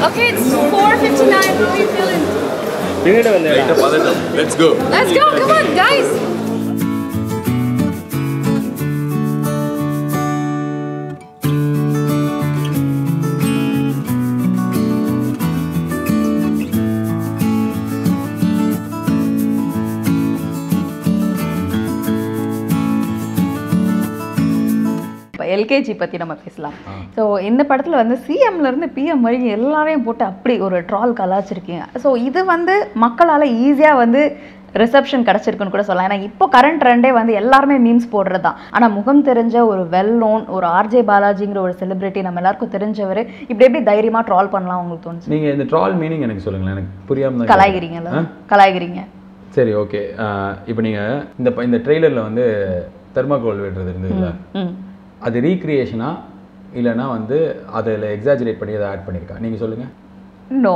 Okay, it's 4:59. How are you feeling? Let's go. Let's go. Come on, guys. LKG பற்றி நம்ம பேசலாம். So இந்த படத்தில் வந்து சிஎம்லேருந்து பிஎம் வரைக்கும் எல்லாரையும் போட்டு அப்படி ஒரு ட்ரால் கலாச்சிருக்கீங்க. ஸோ இது வந்து மக்களால் ஈஸியாக வந்து ரிசப்ஷன் கிடச்சிருக்குன்னு கூட சொல்லலாம். ஏன்னா இப்போ கரண்ட் ட்ரெண்டே வந்து எல்லாருமே மீம்ஸ் போடுறது தான். ஆனால் முகம் தெரிஞ்ச ஒரு வெல் நோன் ஒரு ஆர்ஜே பாலாஜிங்கிற ஒரு செலிபிரிட்டி நம்ம எல்லாருக்கும் தெரிஞ்சவர் இப்படி எப்படி தைரியமாக ட்ரால் பண்ணலாம் உங்களுக்கு தோணுச்சு? நீங்கள் இந்த ட்ரால் மீனிங் எனக்கு சொல்லுங்களேன், எனக்கு புரியாமல். கலாய்கிறீங்க. சரி, ஓகே. இப்போ நீங்கள் இந்த ட்ரெய்லரில் வந்து தெர்மாகோல் விடுறது இருந்ததுல, அது ரீக்ரியேஷனா இல்லைனா வந்து அதில் எக்ஸாஜரேட் பண்ணி அதை ஆட் பண்ணியிருக்கா? நீங்கள் சொல்லுங்கள். நோ.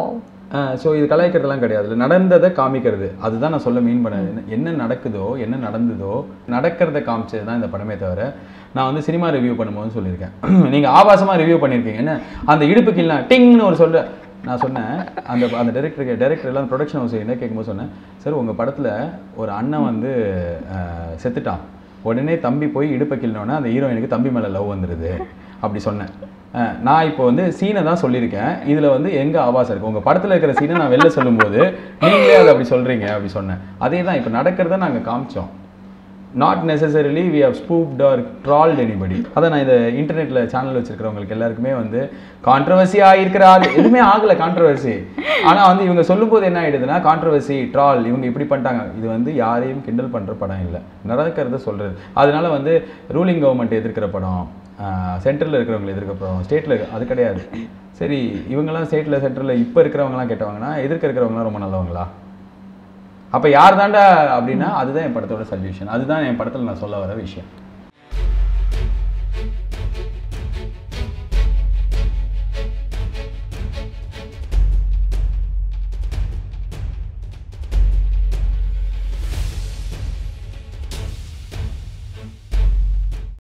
ஸோ இது கலாய்க்கிறதுலாம் கிடையாது, இல்லை நடந்ததை காமிக்கிறது. அதுதான் நான் சொல்ல மீன் பண்ணேன். என்ன நடக்குதோ என்ன நடந்ததோ நடக்கிறத காமிச்சது தான் இந்த படமே தவிர நான் வந்து சினிமா ரிவ்யூ பண்ணும்போது சொல்லியிருக்கேன். நீங்கள் ஆபாசமாக ரிவ்யூ பண்ணியிருக்கீங்க. என்ன அந்த இடுப்பு கீழே டிங்னு ஒரு சொல்ல நான் சொன்னேன். அந்த டைரக்டர் எல்லாம் ப்ரொடக்ஷன் ஹவுஸ் என்ன கேட்கும்போது சொன்னேன், சார் உங்கள் படத்தில் ஒரு அண்ணன் வந்து செத்துட்டான், உடனே தம்பி போய் இடுப்பை கிள்ளனோன்னா அந்த ஹீரோயினுக்கு தம்பி மேலே லவ் வந்துடுது அப்படி சொன்னேன். நான் இப்போ வந்து சீனை தான் சொல்லியிருக்கேன், இதில் வந்து எங்கே ஆபாசம் இருக்குது? உங்கள் படத்தில் இருக்கிற சீனை நான் வெளில சொல்லும்போது நீங்களே அதை அப்படி சொல்கிறீங்க அப்படி சொன்னேன். அதே தான் இப்போ நடக்கிறத நாங்கள் காமிச்சோம். Not necessarily we have spoofed or trolled anybody. அதை நான் இந்த இன்டர்நெட்டில் சேனல் வச்சுருக்கிறவங்களுக்கு எல்லாருக்குமே வந்து கான்ட்ரவர்சியாக இருக்கிற எதுவுமே ஆகலை கான்ட்ரவர்சி. ஆனால் வந்து இவங்க சொல்லும்போது என்ன ஆகிடுதுன்னா கான்ட்ரவர்சி ட்ரால் இவங்க இப்படி பண்ணிட்டாங்க. இது வந்து யாரையும் கிண்டல் பண்ணுற படம் இல்லை, நடக்கிறத சொல்கிறது. அதனால வந்து ரூலிங் கவர்மெண்ட் எதிர்க்கிற படம், சென்ட்ரலில் இருக்கிறவங்களை எதிர்க்கிற படம், ஸ்டேட்டில் அது கிடையாது. சரி, இவங்கெல்லாம் ஸ்டேட்டில் சென்ட்ரலில் இப்போ இருக்கிறவங்களாம் கேட்டவாங்கன்னா எதிர்க்க இருக்கிறவங்களாம் ரொம்ப நல்லவங்களா? அப்போ யார் தாண்டா அப்படின்னா அதுதான் என் படத்தோட சொல்யூஷன். அதுதான் என் படத்தில் நான் சொல்ல வர விஷயம்.